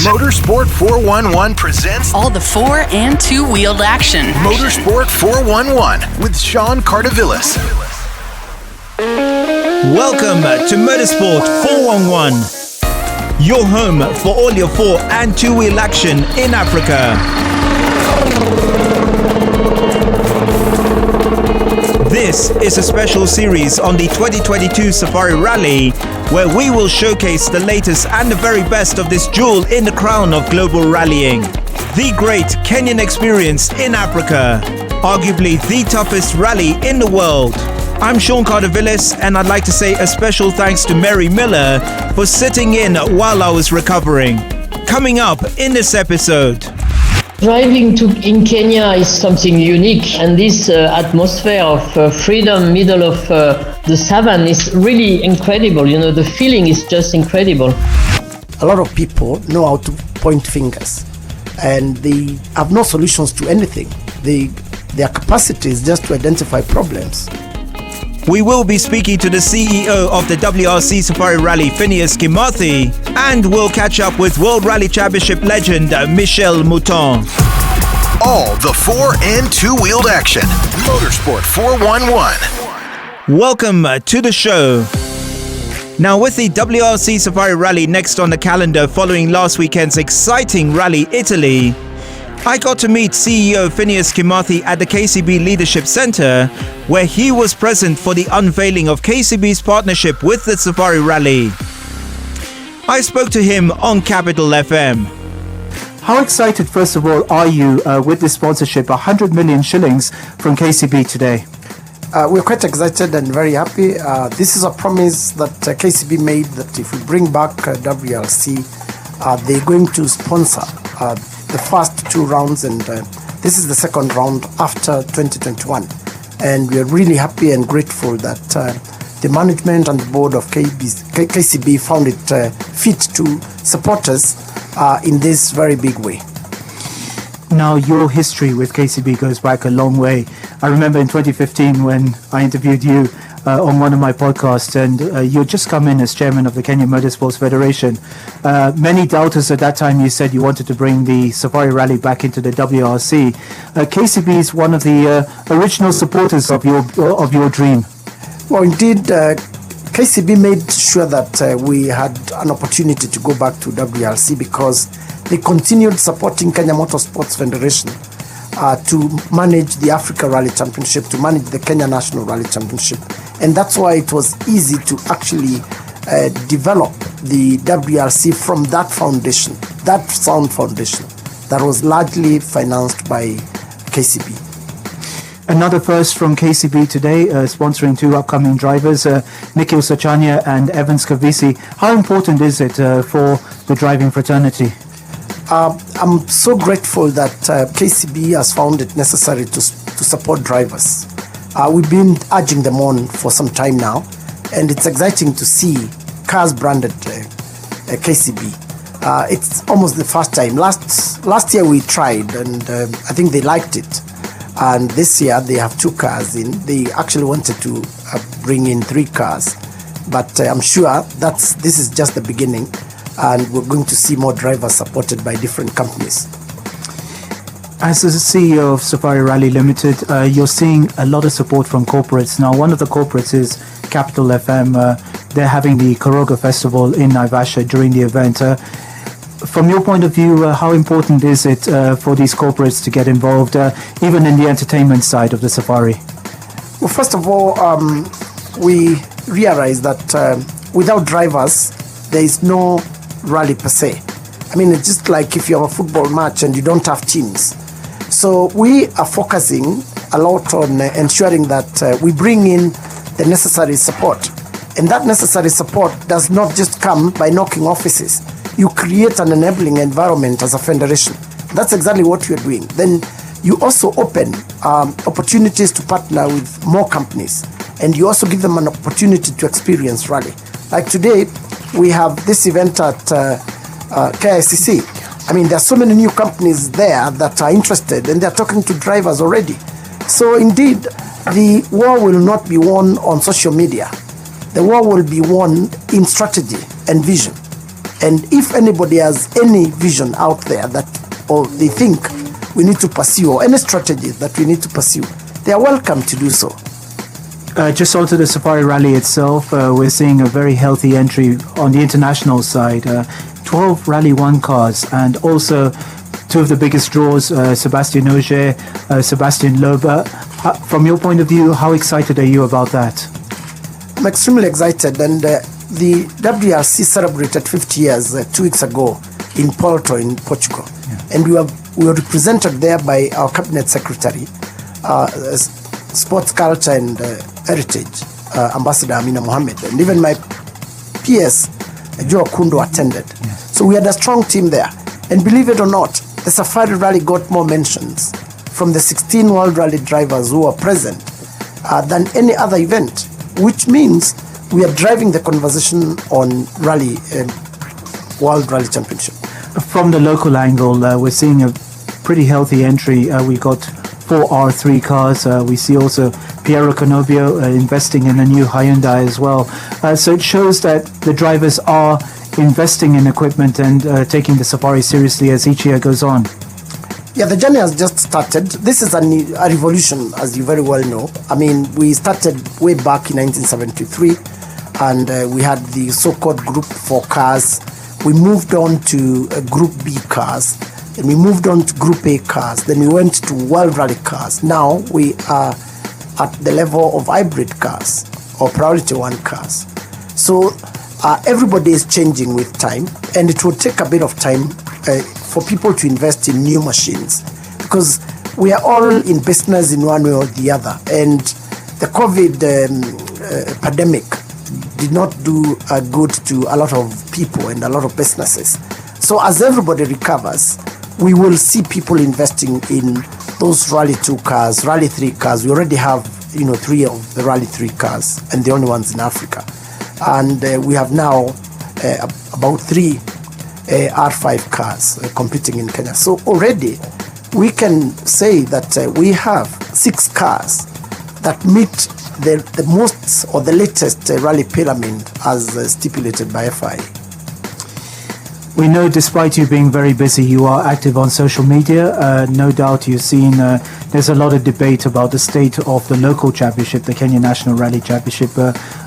Motorsport 411 presents all the four- and two-wheeled action. Motorsport 411 with Sean Cardovillis. Welcome to Motorsport 411, your home for all your four- and two-wheel action in Africa. This is a special series on the 2022 Safari Rally, where we will showcase the latest and the very best of this jewel in the crown of global rallying. The great Kenyan experience in Africa, arguably the toughest rally in the world. I'm Sean Cardovillis, and I'd like to say a special thanks to Mary Miller for sitting in while I was recovering. Coming up in this episode. Driving in Kenya is something unique, and this atmosphere of freedom, middle of the savannah, is really incredible. You know, the feeling is just incredible. A lot of people know how to point fingers, and they have no solutions to anything. Their capacity is just to identify problems. We will be speaking to the CEO of the WRC Safari Rally, Phineas Kimathi, and we'll catch up with World Rally Championship legend Michele Mouton. All the four- and two-wheeled action. Motorsport 411. Welcome to the show. Now, with the WRC Safari Rally next on the calendar following last weekend's exciting Rally Italy, I got to meet CEO Phineas Kimathi at the KCB Leadership Center, where he was present for the unveiling of KCB's partnership with the Safari Rally. I spoke to him on Capital FM. How excited, first of all, are you with this sponsorship, 100 million shillings from KCB today? We're quite excited and very happy. This is a promise that KCB made that if we bring back WRC, they're going to sponsor the first two rounds, and this is the second round after 2021. And we are really happy and grateful that the management and the board of KCB found it fit to support us in this very big way. Now, your history with KCB goes back a long way. I remember in 2015 when I interviewed you on one of my podcasts, and you had just come in as chairman of the Kenya Motorsports Federation. Many doubters at that time, you said you wanted to bring the Safari Rally back into the WRC. KCB is one of the original supporters of your dream. Well, indeed, KCB made sure that we had an opportunity to go back to WRC because they continued supporting Kenya Motorsports Federation to manage the Africa Rally Championship, to manage the Kenya National Rally Championship. And that's why it was easy to actually develop the WRC from that foundation, that sound foundation that was largely financed by KCB. Another first from KCB today, sponsoring two upcoming drivers, Nikhil Sachania and Evans Kavisi. How important is it for the driving fraternity? I'm so grateful that KCB has found it necessary to support drivers. We've been urging them on for some time now, and it's exciting to see cars branded KCB. It's almost the first time. Last year we tried, and I think they liked it. And this year they have two cars in. They actually wanted to bring in three cars, but I'm sure this is just the beginning, and we're going to see more drivers supported by different companies. As the CEO of Safari Rally Limited, you're seeing a lot of support from corporates. Now, one of the corporates is Capital FM. They're having the Koroga Festival in Naivasha during the event. From your point of view, how important is it for these corporates to get involved, even in the entertainment side of the safari? Well, first of all, we realize that without drivers, there is no rally per se. I mean, it's just like if you have a football match and you don't have teams. So we are focusing a lot on ensuring that we bring in the necessary support. And that necessary support does not just come by knocking offices. You create an enabling environment as a federation. That's exactly what we are doing. Then you also open opportunities to partner with more companies. And you also give them an opportunity to experience rally. Like today, we have this event at KICC. I mean, there are so many new companies there that are interested, and they're talking to drivers already. So indeed, the war will not be won on social media. The war will be won in strategy and vision. And if anybody has any vision out there that, or they think we need to pursue, or any strategy that we need to pursue, they are welcome to do so. Just onto the Safari Rally itself, we're seeing a very healthy entry on the international side. 12 Rally 1 cars, and also two of the biggest draws, Sebastian Ogier, Sebastian Loeb. From your point of view, how excited are you about that? I'm extremely excited, and the WRC celebrated 50 years 2 weeks ago in Porto in Portugal. Yeah. And we were represented there by our cabinet secretary, sports culture and heritage, Ambassador Amina Mohammed, and even my PS, Joe Kundo, attended. Yes. So we had a strong team there. And believe it or not, the Safari Rally got more mentions from the 16 World Rally drivers who were present than any other event, which means we are driving the conversation on Rally, World Rally Championship. From the local angle, we're seeing a pretty healthy entry. We got 4 R3 cars. We see also Piero Canobio investing in a new Hyundai as well. So it shows that the drivers are investing in equipment and taking the Safari seriously as each year goes on. Yeah, the journey has just started. This is a revolution, as you very well know. I mean, we started way back in 1973, and we had the so-called Group 4 cars. We moved on to Group B cars, and we moved on to Group A cars. Then we went to World Rally cars. Now we are at the level of hybrid cars or Priority 1 cars. So everybody is changing with time, and it will take a bit of time for people to invest in new machines, because we are all in business in one way or the other, and the COVID pandemic did not do good to a lot of people and a lot of businesses. So as everybody recovers, we will see people investing in those Rally 2 cars, Rally 3 cars. We already have 3 of the Rally 3 cars, and the only ones in Africa. And we have now about 3 R5 cars competing in Kenya. So already we can say that we have 6 cars that meet the most or the latest rally pyramid as stipulated by FIA. We know, despite you being very busy, you are active on social media. No doubt you've seen there's a lot of debate about the state of the local championship, the Kenya National Rally Championship.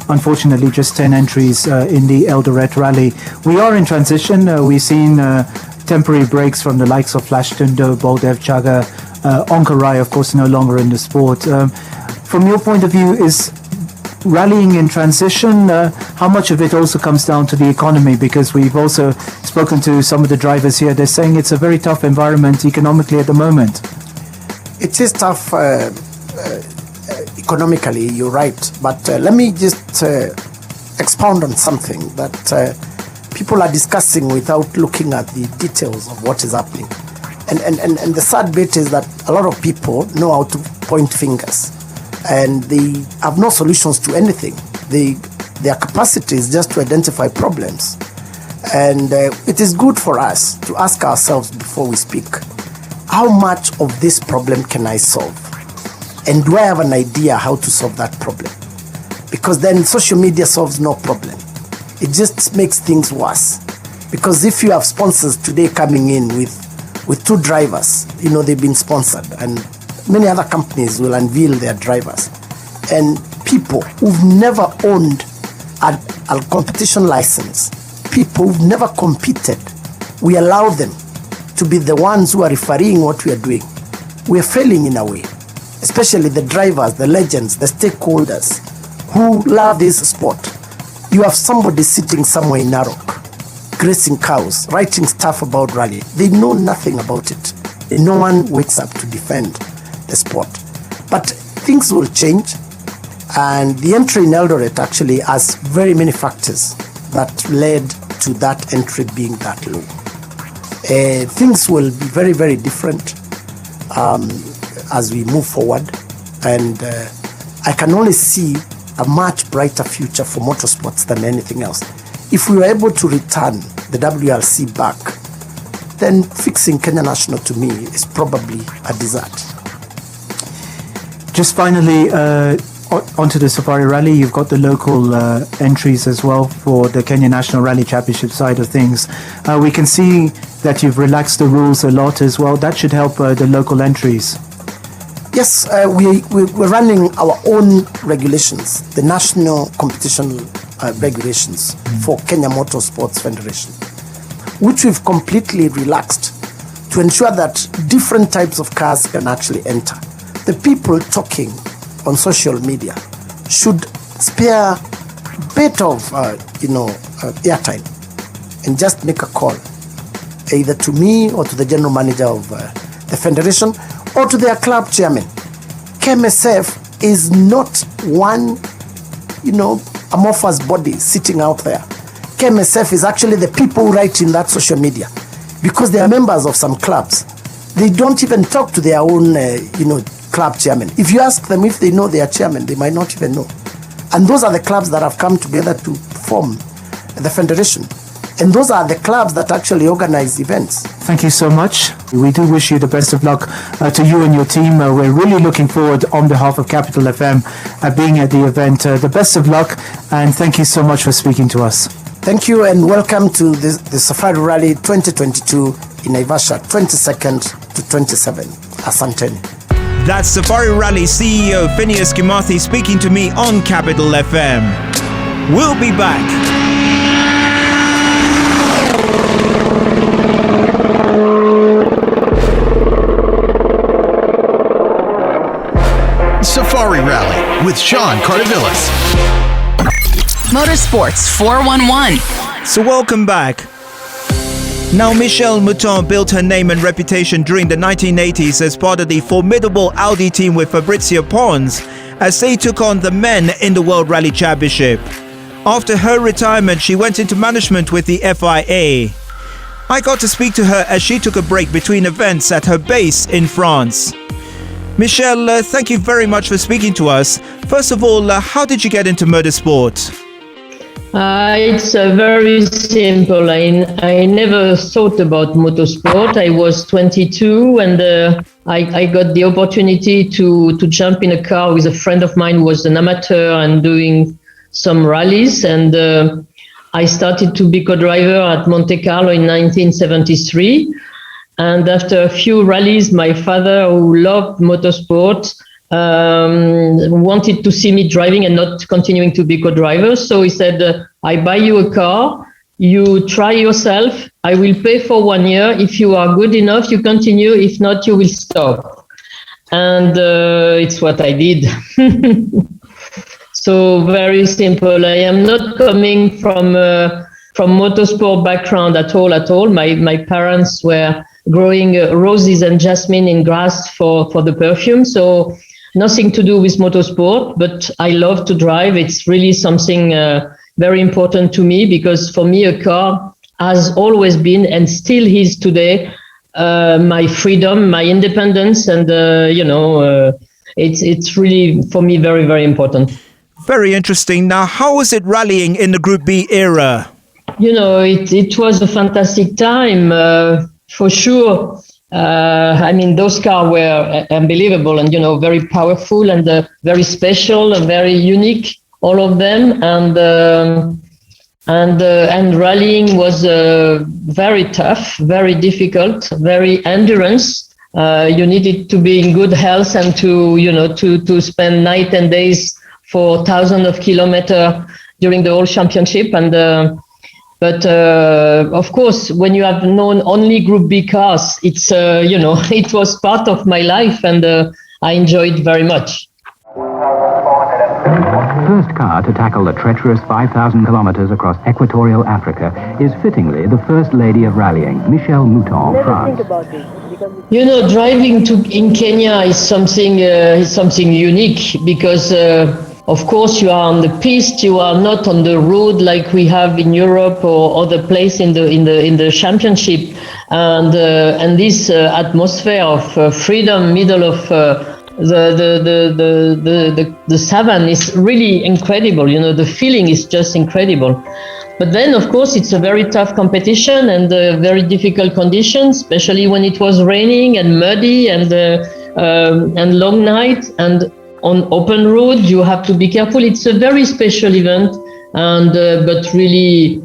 Unfortunately, just 10 entries in the Eldoret Rally. We are in transition. We've seen temporary breaks from the likes of Flash Tundo, Baldev Chaga, Onkarai, of course, no longer in the sport. From your point of view, is rallying in transition, how much of it also comes down to the economy? Because we've also spoken to some of the drivers here. They're saying it's a very tough environment economically at the moment. It is tough economically, you're right. But let me just expound on something that people are discussing without looking at the details of what is happening. And the sad bit is that a lot of people know how to point fingers, and they have no solutions to anything. Their capacity is just to identify problems. And it is good for us to ask ourselves before we speak, how much of this problem can I solve? And do I have an idea how to solve that problem? Because then social media solves no problem. It just makes things worse. Because if you have sponsors today coming in with 2 drivers, they've been sponsored, and many other companies will unveil their drivers. And people who've never owned a competition license, people who've never competed, we allow them to be the ones who are refereeing what we are doing. We are failing in a way, especially the drivers, the legends, the stakeholders who love this sport. You have somebody sitting somewhere in Narok, grazing cows, writing stuff about rally. They know nothing about it. No one wakes up to defend the sport. But things will change, and the entry in Eldoret actually has very many factors that led to that entry being that low. Things will be very, very different as we move forward, and I can only see a much brighter future for motorsports than anything else. If we were able to return the WRC back, then fixing Kenya National to me is probably a dessert. Just finally, onto the Safari Rally, you've got the local entries as well for the Kenya National Rally Championship side of things. We can see that you've relaxed the rules a lot as well. That should help the local entries. Yes, we're running our own regulations, the national competition regulations for Kenya Motorsports Federation, which we've completely relaxed to ensure that different types of cars can actually enter. The people talking on social media should spare a bit of, airtime and just make a call, either to me or to the general manager of the federation or to their club chairman. KMSF is not one, amorphous body sitting out there. KMSF is actually the people who write in that social media, because they are members of some clubs. They don't even talk to their own, club chairman. If you ask them if they know their chairman, they might not even know. And those are the clubs that have come together to form the federation. And those are the clubs that actually organize events. Thank you so much. We do wish you the best of luck to you and your team. We're really looking forward, on behalf of Capital FM, being at the event. The best of luck, and thank you so much for speaking to us. Thank you, and welcome to the Safari Rally 2022 in Naivasha, 22nd to 27. Asanteni. That's Safari Rally CEO Phineas Kimathi speaking to me on Capital FM. We'll be back. Safari Rally with Sean Cardovillis. Motorsports 411. So welcome back. Now, Michele Mouton built her name and reputation during the 1980s as part of the formidable Audi team with Fabrizio Pons as they took on the men in the World Rally Championship. After her retirement, she went into management with the FIA. I got to speak to her as she took a break between events at her base in France. Michele, thank you very much for speaking to us. First of all, how did you get into motorsport? It's very simple. I never thought about motorsport. I was 22 and I got the opportunity to jump in a car with a friend of mine who was an amateur and doing some rallies. And I started to be co-driver at Monte Carlo in 1973. And after a few rallies, my father, who loved motorsport, wanted to see me driving and not continuing to be co-driver. So he said, I buy you a car, you try yourself, I will pay for 1 year. If you are good enough, you continue. If not, you will stop. And it's what I did. So very simple. I am not coming from motorsport background at all. My parents were growing roses and jasmine in grass for the perfume. So nothing to do with motorsport, but I love to drive. It's really something very important to me, because for me, a car has always been and still is today my freedom, my independence. And, it's really, for me, very, very important. Very interesting. Now, how was it rallying in the Group B era? It was a fantastic time, for sure. Those cars were unbelievable and, very powerful and very special and very unique, all of them. And rallying was very tough, very difficult, very endurance. You needed to be in good health and to spend night and days for thousands of kilometers during the whole championship. But of course, when you have known only Group B cars, it's it was part of my life, and I enjoyed very much. First car to tackle the treacherous 5,000 kilometers across equatorial Africa is fittingly the First Lady of Rallying, Michele Mouton, France. Driving in Kenya is something unique, because of course, you are on the piste. You are not on the road like we have in Europe or other place in the championship. And this atmosphere of freedom, middle of the savannah is really incredible. The feeling is just incredible. But then, of course, it's a very tough competition and very difficult conditions, especially when it was raining and muddy and long night. And on open road, you have to be careful. It's a very special event, and but really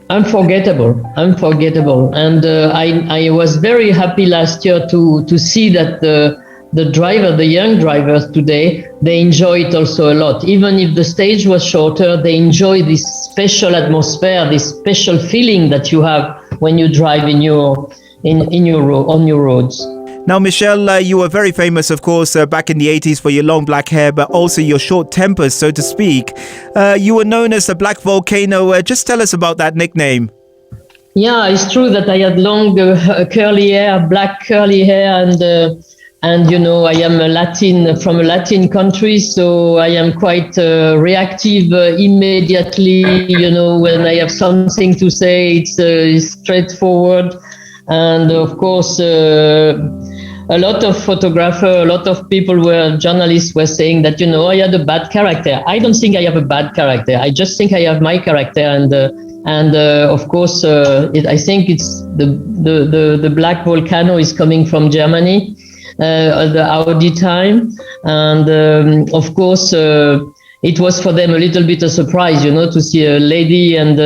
unforgettable. And I was very happy last year to see that the young drivers today, they enjoy it also a lot. Even if the stage was shorter, they enjoy this special atmosphere, this special feeling that you have when you drive on your roads. Now, Michele, you were very famous, of course, back in the 80s for your long black hair, but also your short tempers, so to speak. You were known as the Black Volcano. Just tell us about that nickname. Yeah, it's true that I had long curly hair, black curly hair, and you know, I am from a Latin country, so I am quite reactive immediately. You know, when I have something to say, it's straightforward. And of course, a lot of photographers, a lot of journalists were saying that, you know, I had a bad character. I don't think I have a bad character. I just think I have my character. And of course, I think it's the Black Volcano is coming from Germany, the Audi time. And of course, it was for them a little bit a surprise, you know, to see a lady and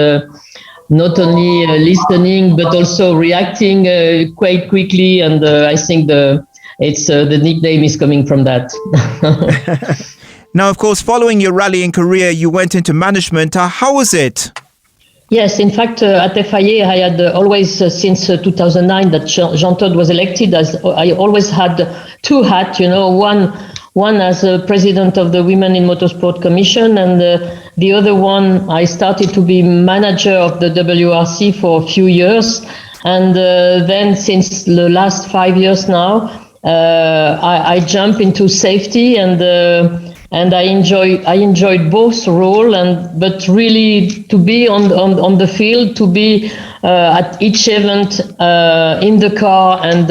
not only listening but also reacting quite quickly, and I think the nickname is coming from that. Now, of course, following your rallying career, you went into management. How was it? Yes, in fact, at FIA, I had always, since 2009, that Jean-Todt was elected, I always had two hats, you know, one as a president of the Women in Motorsport Commission, and the other one, I started to be manager of the WRC for a few years. And then since the last 5 years now, I jump into safety, and I enjoyed both roles, but really to be on the field, to be at each event in the car, and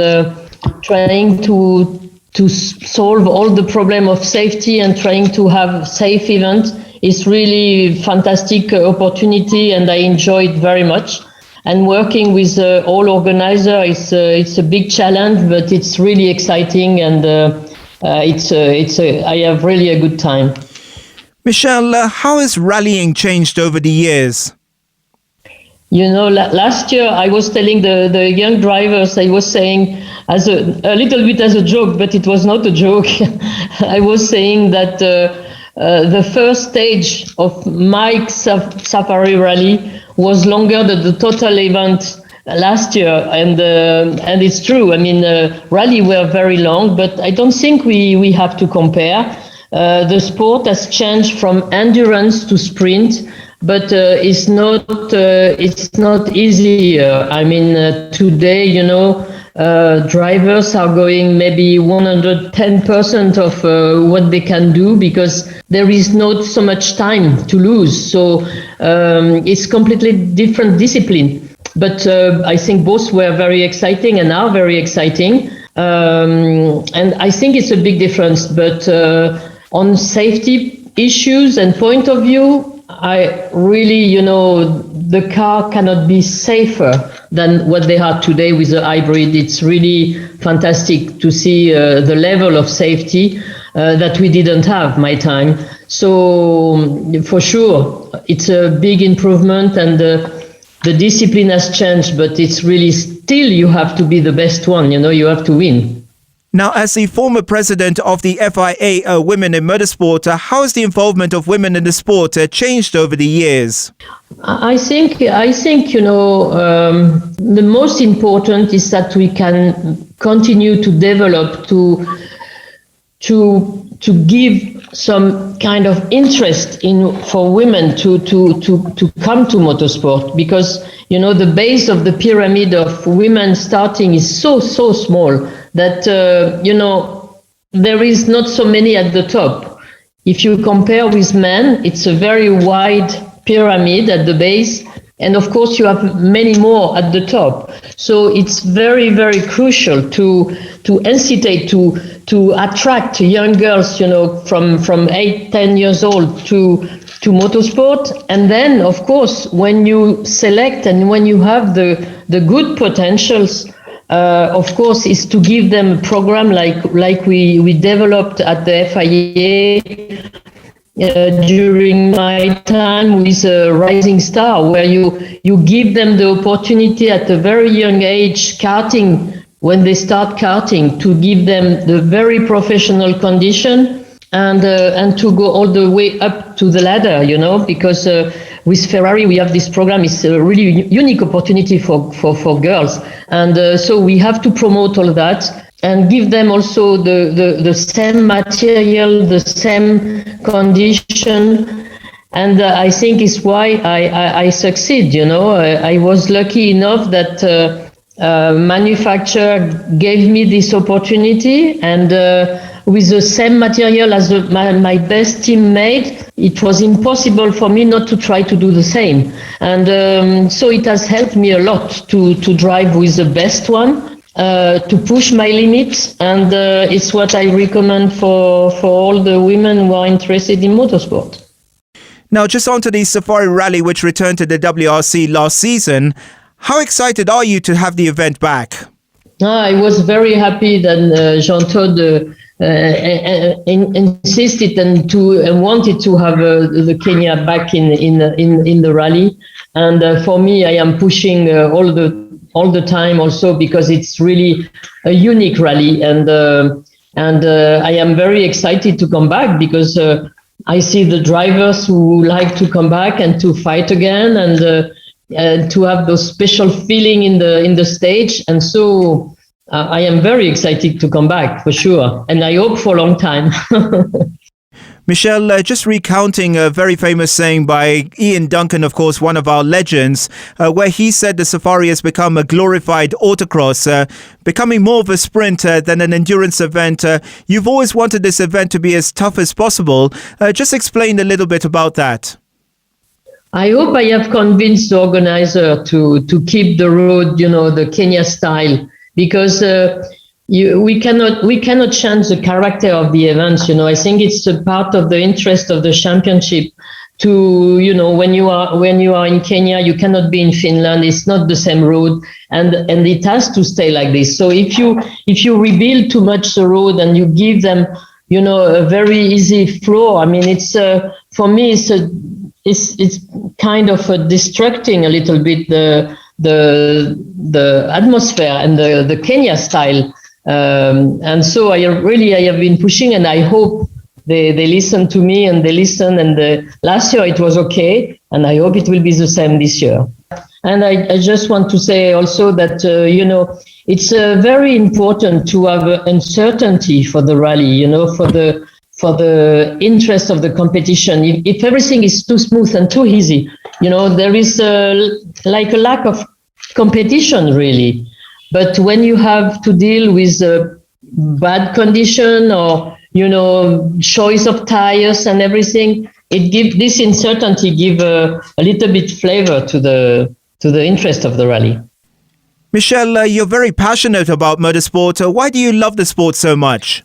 trying to solve all the problem of safety and trying to have safe events is really fantastic opportunity, and I enjoy it very much. And working with all organizers, it's a big challenge, but it's really exciting, and I have really a good time. Michele, how has rallying changed over the years? You know, last year I was telling the young drivers, I was saying as a little bit as a joke, but it was not a joke. I was saying that the first stage of my Safari Rally was longer than the total event last year, and it's true. I mean, rally were very long, but I don't think we have to compare. The sport has changed from endurance to sprint, but it's not easy. I mean, today, you know, drivers are going maybe 110% of what they can do, because there is not so much time to lose. So it's completely different discipline. But I think both were very exciting and are very exciting. And I think it's a big difference. But on safety issues and point of view, I really, you know, the car cannot be safer than what they are today with the hybrid. It's really fantastic to see the level of safety that we didn't have my time. So for sure, it's a big improvement, and the discipline has changed, but it's really still you have to be the best one, you know, you have to win. Now, as the former president of the FIA Women in Motorsport, how has the involvement of women in the sport changed over the years? I think you know, the most important is that we can continue to develop, to give some kind of interest for women to come to motorsport, because you know the base of the pyramid of women starting is so small that you know there is not so many at the top. If you compare with men, it's a very wide pyramid at the base, and of course you have many more at the top. So it's very, very crucial to incite, to attract young girls, you know, from 8-10 years old to motorsport. And then of course when you select and when you have the good potentials, of course, is to give them a program like we developed at the FIA during my time with Rising Star, where you give them the opportunity at a very young age, karting, when they start karting, to give them the very professional condition and to go all the way up to the ladder, you know, because with Ferrari we have this program. It's a really unique opportunity for girls, and so we have to promote all that and give them also the same material, the same condition. And I think it's why I succeed, you know. I was lucky enough that manufacturer gave me this opportunity, and with the same material as my best team made, it was impossible for me not to try to do the same. And so it has helped me a lot to drive with the best one, to push my limits, and it's what I recommend for all the women who are interested in motorsport. Now, just onto the Safari Rally, which returned to the WRC last season. How excited are you to have the event back? I was very happy that Jean-Claude insisted and wanted to have the Kenya back in the rally. And for me, I am pushing all the time also, because it's really a unique rally, and I am very excited to come back, because I see the drivers who like to come back and to fight again, and to have those special feeling in the stage. And so I am very excited to come back for sure, and I hope for a long time. Michele, just recounting a very famous saying by Ian Duncan, of course, one of our legends, where he said the Safari has become a glorified autocross, becoming more of a sprint than an endurance event. You've always wanted this event to be as tough as possible. Just explain a little bit about that. I hope I have convinced the organizer to keep the road, you know, the Kenya style, because we cannot change the character of the events. You know, I think it's a part of the interest of the championship to, you know, when you are in Kenya, you cannot be in Finland. It's not the same road, and it has to stay like this. So if you rebuild too much the road and you give them, you know, a very easy floor, I mean, it's for me it's kind of distracting a little bit the atmosphere and the Kenya style. And so I have been pushing, and I hope they listen to me, and they listen. And last year it was okay, and I hope it will be the same this year. And I just want to say also that, you know, it's very important to have uncertainty for the rally, you know, for the interest of the competition. If everything is too smooth and too easy, you know, there is like a lack of competition, really. But when you have to deal with bad condition, or, you know, choice of tires and everything, this uncertainty give a little bit flavor to the interest of the rally. Michele, you're very passionate about motorsport. Why do you love the sport so much?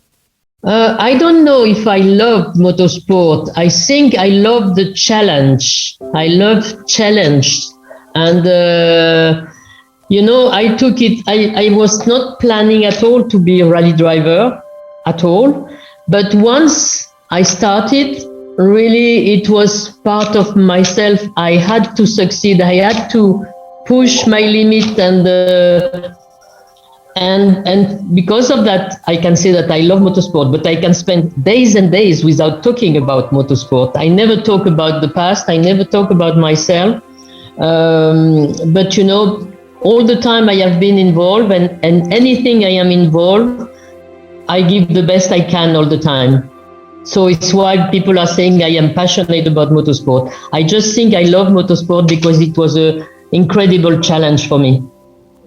I don't know if I love motorsport. I think I love the challenge. I love challenge. And, you know, I took it, I was not planning at all to be a rally driver at all. But once I started, really, it was part of myself. I had to succeed. I had to push my limit, and because of that, I can say that I love motorsport, but I can spend days and days without talking about motorsport. I never talk about the past. I never talk about myself. But, you know, all the time I have been involved, and anything I am involved, I give the best I can all the time. So it's why people are saying I am passionate about motorsport. I just think I love motorsport because it was an incredible challenge for me.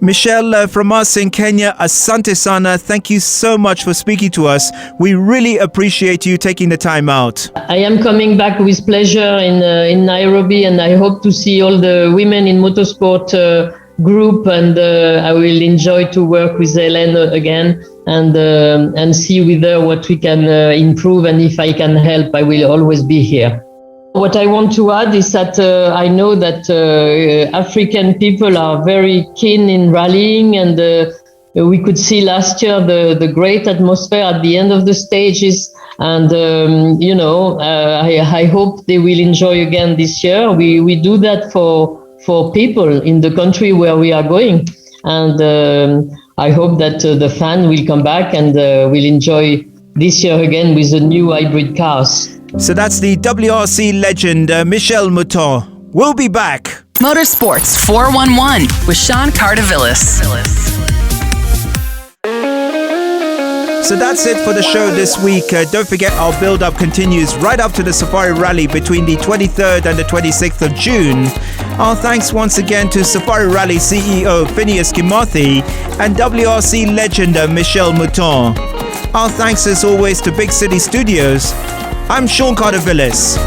Michele, from us in Kenya, asante sana. Thank you so much for speaking to us. We really appreciate you taking the time out. I am coming back with pleasure in Nairobi, and I hope to see all the women in motorsport group, and I will enjoy to work with Hélène again, and see with her what we can improve, and if I can help, I will always be here. What I want to add is that I know that African people are very keen in rallying, and we could see last year the great atmosphere at the end of the stages. And, I hope they will enjoy again this year. We do that for people in the country where we are going. And I hope that the fan will come back and will enjoy this year again with the new hybrid cars. So that's the WRC legend, Michele Mouton. We'll be back. Motorsports 411 with Sean Cardovillis. So that's it for the show this week. Don't forget our build-up continues right up to the Safari Rally between the 23rd and the 26th of June. Our thanks once again to Safari Rally CEO Phineas Kimathi and WRC legend Michele Mouton. Our thanks as always to Big City Studios. I'm Sean Cardovillis.